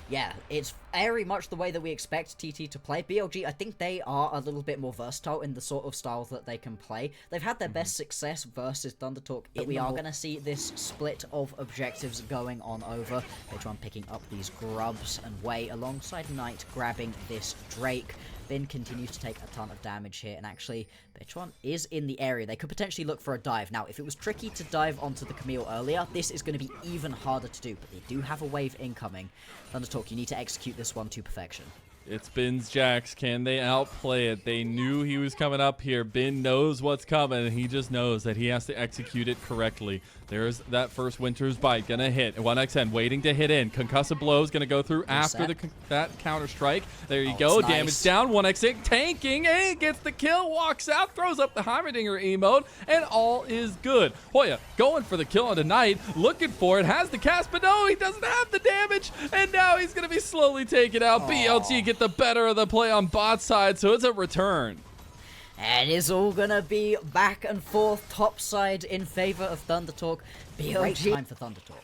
Yeah, it's very much the way that we expect TT to play. BLG, I think they are a little bit more versatile in the sort of style that they can play. They've had their best success versus ThunderTalk. We are going to see this split of objectives going on over. Bitchwan picking up these grubs and Way alongside Knight grabbing this Drake. Bin continues to take a ton of damage here, and actually, Bitchwan is in the area. They could potentially look for a dive. Now, if it was tricky to dive onto the Camille earlier, this is going to be even harder to do, but they do have a wave incoming. ThunderTalk, you need to execute this one to perfection. It's Bin's Jax. Can they outplay it? They knew he was coming up here. Bin knows what's coming, and he just knows that he has to execute it correctly. There's that first Winter's Bite. Gonna hit. 1xN waiting to hit in. Concussive Blow's gonna go through after that counter strike. There you go. Nice. Damage down. 1xN tanking. And gets the kill. Walks out. Throws up the Heimerdinger emote. And all is good. Hoya going for the kill on tonight. Looking for it. Has the cast, but no, he doesn't have the damage. And now he's gonna be slowly taken out. BLG get the better of the play on bot side, so it's a return. And it's all gonna be back and forth, top side in favor of ThunderTalk. BLG time for ThunderTalk.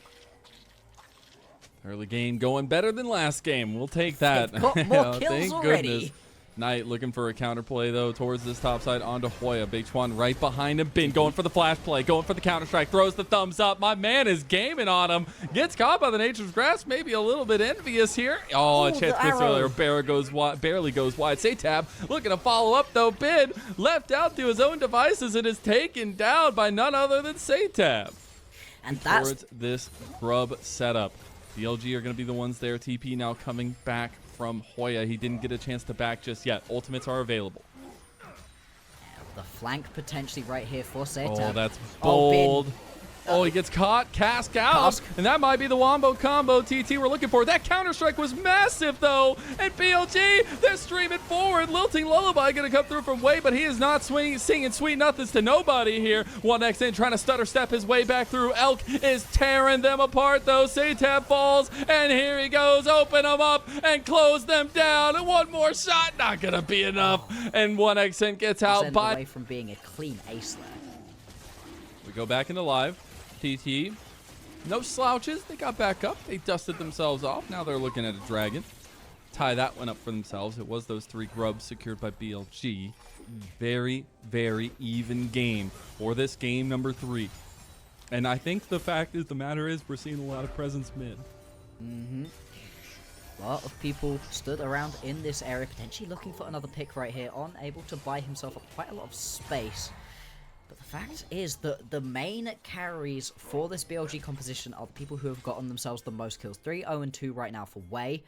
Early game going better than last game. We'll take that. They've got more kills Thank already. Goodness. Knight looking for a counterplay, though, towards this top side onto Hoya. Bitchwan right behind him. Bin going for the flash play, going for the counter strike, throws the thumbs up. My man is gaming on him. Gets caught by the Nature's Grasp, maybe a little bit envious here. Oh, a chance miss earlier. Barely goes wide. Satab looking to follow up, though. Bin left out to his own devices and is taken down by none other than Satab. And that's towards this grub setup. BLG are going to be the ones there. TP now coming back from Hoya. He didn't get a chance to back just yet. Ultimates are available. the flank potentially right here for Satab. Oh, that's bold. Oh, he gets caught. Cask out. And that might be the wombo combo TT we're looking for. That counter-strike was massive, though. And BLG, they're streaming forward. Lilting Lullaby going to come through from Way, but he is not singing sweet nothings to nobody here. 1xN trying to stutter step his way back through. Elk is tearing them apart, though. Satab falls, and here he goes. Open them up and close them down. And one more shot. Not going to be enough. And 1xN gets out by... away from being a clean ace there. We go back into live. TT, no slouches. They got back up. They dusted themselves off. Now they're looking at a dragon. Tie that one up for themselves. It was those 3 grubs secured by BLG. Very, very even game for this game number 3. And I think the fact is the matter is we're seeing a lot of presence mid. A lot of people stood around in this area, potentially looking for another pick right here, unable to buy himself up quite a lot of space. But the fact is that the main carries for this BLG composition are the people who have gotten themselves the most kills. 3-0-2 right now for Way.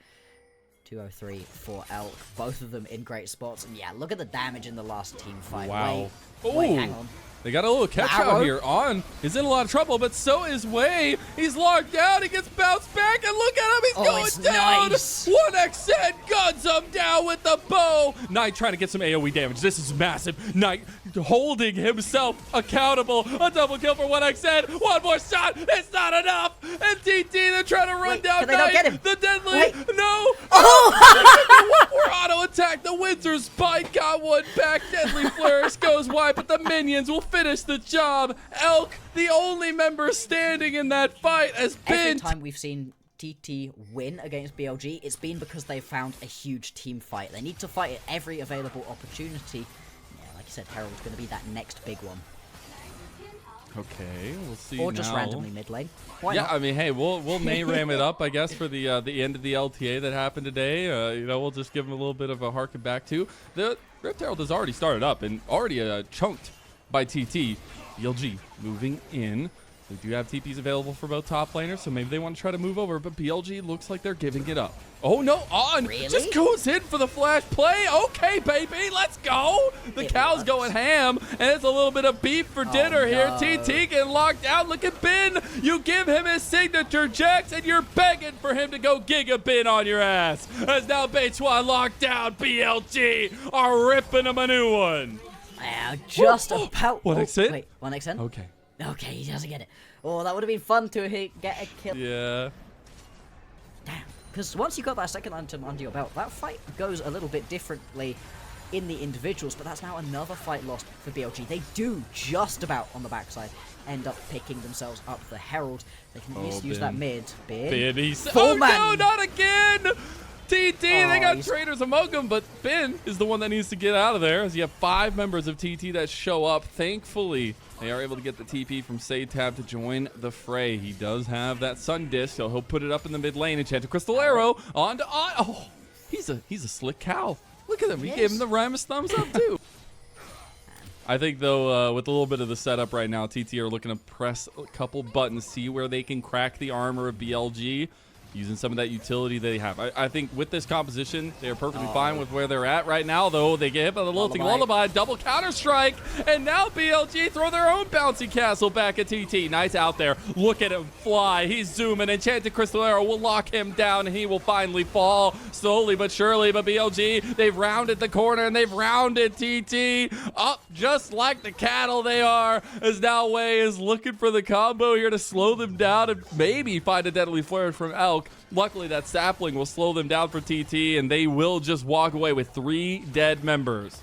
2-0-3 for Elk. Both of them in great spots. And yeah, look at the damage in the last team fight. Wow. Way, hang on. They got a little catch out here. On is in a lot of trouble, but so is Way. He's locked down. He gets bounced back, and look at him. He's going down. Nice. 1xN guns him down with the bow. Knight trying to get some AoE damage. This is massive. Knight holding himself accountable. A double kill for 1xN. One more shot. It's not enough. And TT, they're trying to run down can they not Knight. get him? The deadly. Wait. No. Oh! We're auto attack. The Winter's Bite got one back. Deadly Flourish goes wide, but the minions will finish the job. Elk, the only member standing in that fight, has been... Every time we've seen TT win against BLG, it's been because they've found a huge team fight. They need to fight at every available opportunity. Yeah, like you said, Herald's going to be that next big one. Okay, we'll see. Or just now. randomly mid lane. Why yeah, not? I mean, hey, we'll ram it up, I guess, for the end of the LTA that happened today. You know, we'll just give them a little bit of a harken back to. The Rift Herald has already started up and already chunked by TT. BLG moving in. We do have TPs available for both top laners, so maybe they want to try to move over, but BLG looks like they're giving it up. Oh, no, on! Really? Just goes in for the flash play. Okay, baby, let's go! The cow's going ham, and it's a little bit of beef for dinner here. TT getting locked down. Look at Bin. You give him his signature, Jax, and you're begging for him to go Giga Bin on your ass. As now Beitwan locked down, BLG are ripping him a new one. Just about... 1xN? Wait, 1xN? Okay. Okay, he doesn't get it. Oh, that would have been fun to get a kill. Yeah. Damn. Because once you got that second item under your belt, that fight goes a little bit differently in the individuals, but that's now another fight lost for BLG. They do just about on the backside end up picking themselves up the Herald. They can at least use that mid. Bin, he's... Full man. No, not again! TT, they got traitors among them, but Ben is the one that needs to get out of there, as you have 5 members of TT that show up. Thankfully, they are able to get the TP from Tab to join the fray. He does have that Sun Disc, so he'll put it up in the mid lane. Enchanted Crystal Arrow on to oh, he's a slick cow. Look at him. He gave him the Ramus thumbs up too. I think, though, with a little bit of the setup right now, TT are looking to press a couple buttons, see where they can crack the armor of BLG, using some of that utility they have. I think with this composition, they are perfectly fine with where they're at right now, though. They get hit by the Lilting Lullaby, double counter-strike, and now BLG throw their own bouncy castle back at TT. Nice out there. Look at him fly. He's zooming. Enchanted Crystal Arrow will lock him down, and he will finally fall slowly but surely. But BLG, they've rounded the corner, and they've rounded TT up just like the cattle they are, as now Wei is looking for the combo here to slow them down and maybe find a deadly flare from Elk. Luckily, that sapling will slow them down for TT, and they will just walk away with 3 dead members.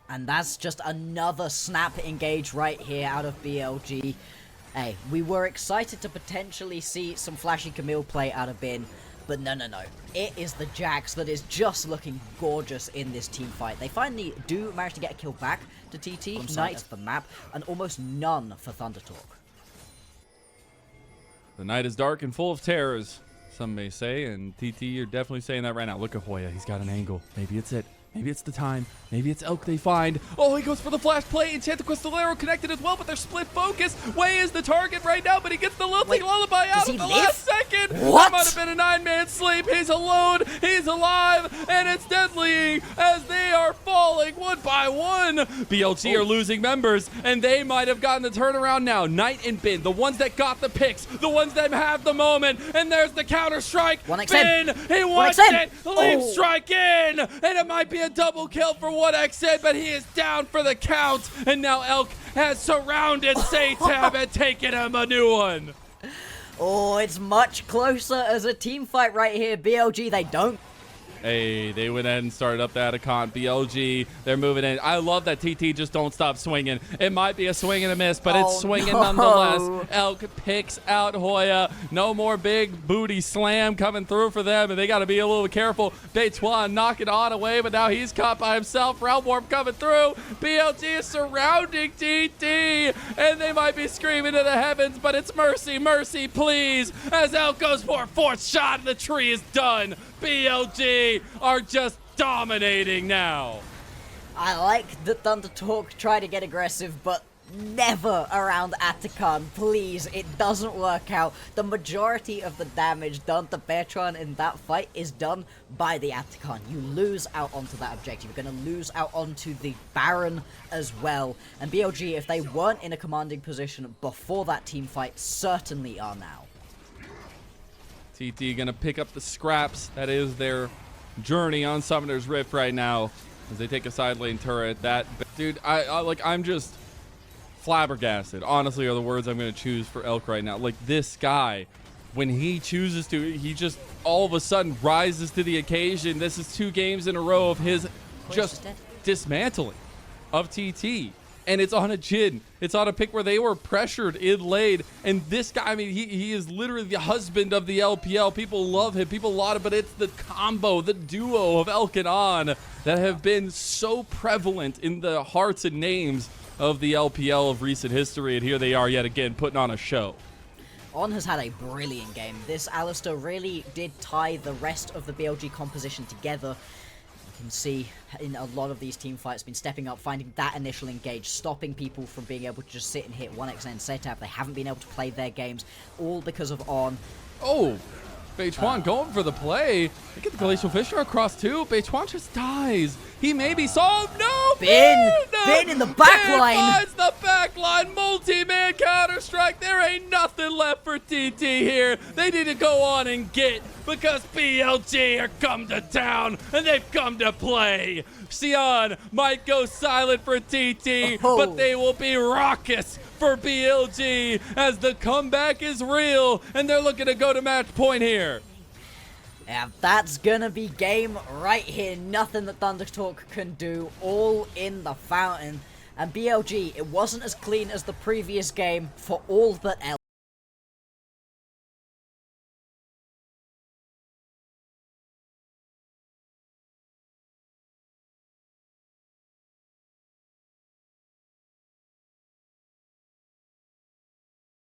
And that's just another snap engage right here out of BLG. Hey, we were excited to potentially see some flashy Camille play out of Bin, but no. It is the Jax that is just looking gorgeous in this team fight. They finally do manage to get a kill back to TT, Knight of the map, and almost none for ThunderTalk. The night is dark and full of terrors, some may say, and TT, you're definitely saying that right now. Look at Hoya. He's got an angle. Maybe it's it. Maybe it's the time. Maybe it's Elk they find. Oh, he goes for the flash play. Enchanted Crystal Arrow connected as well, but they're split focus. Wei is the target right now, but he gets the Lilting Lullaby out at the last second. What? That might have been a 9-man sleep. He's alone. He's alive, and it's deadly as they are falling one by one. BLG are losing members, and they might have gotten the turnaround now. Knight and Bin, the ones that got the picks, the ones that have the moment, and there's the counter strike. Bin, he wants it. Leap strike in, and it might be a double kill for 1xN, but he is down for the count, and now Elk has surrounded Tab and taken him a new one. Oh, it's much closer as a team fight right here. BLG, they don't. Hey, they went ahead and started up the Atacon. BLG, they're moving in. I love that TT just don't stop swinging. It might be a swing and a miss, but it's swinging nonetheless. Elk picks out Hoya. No more big booty slam coming through for them, and they got to be a little careful. Beituan knocking on away, but now he's caught by himself. Realm Warp coming through. BLG is surrounding TT, and they might be screaming to the heavens, but it's mercy, mercy, please, as Elk goes for a 4th shot, and the tree is done. BLG are just dominating now. I like that ThunderTalk try to get aggressive, but never around Atacon. Please, it doesn't work out. The majority of the damage done to Beituan in that fight is done by the Atacon. You lose out onto that objective. You're going to lose out onto the Baron as well. And BLG, if they weren't in a commanding position before that team fight, certainly are now. TT gonna pick up the scraps. That is their journey on Summoner's Rift right now, as they take a side lane turret. That dude, I'm just flabbergasted. Honestly, are the words I'm gonna choose for Elk right now. Like, this guy, when he chooses to, he just all of a sudden rises to the occasion. This is 2 games in a row of his just dismantling of TT. And it's on a Jhin. It's on a pick where they were pressured in lane. And this guy, I mean, he is literally the husband of the LPL. People love him. People laud him. But it's the combo, the duo of Elk and On that have been so prevalent in the hearts and names of the LPL of recent history. And here they are yet again putting on a show. On has had a brilliant game. This Alistar really did tie the rest of the BLG composition together. Can see in a lot of these team fights been stepping up, finding that initial engage, stopping people from being able to just sit and hit 1xN setup. They haven't been able to play their games, all because of On. Oh, Beituan going for the play. They get the Glacial Fissure across too. Beituan just dies. He may be solved. No! Bin in the back line. Finds the back line. Multi-man counter-strike. There ain't nothing left for TT here. They need to go on and get, because BLG are come to town and they've come to play. Sion might go silent for TT, but they will be raucous for BLG as the comeback is real and they're looking to go to match point here. Yeah, that's gonna be game right here. Nothing that ThunderTalk can do. All in the fountain. And BLG, it wasn't as clean as the previous game for all but L.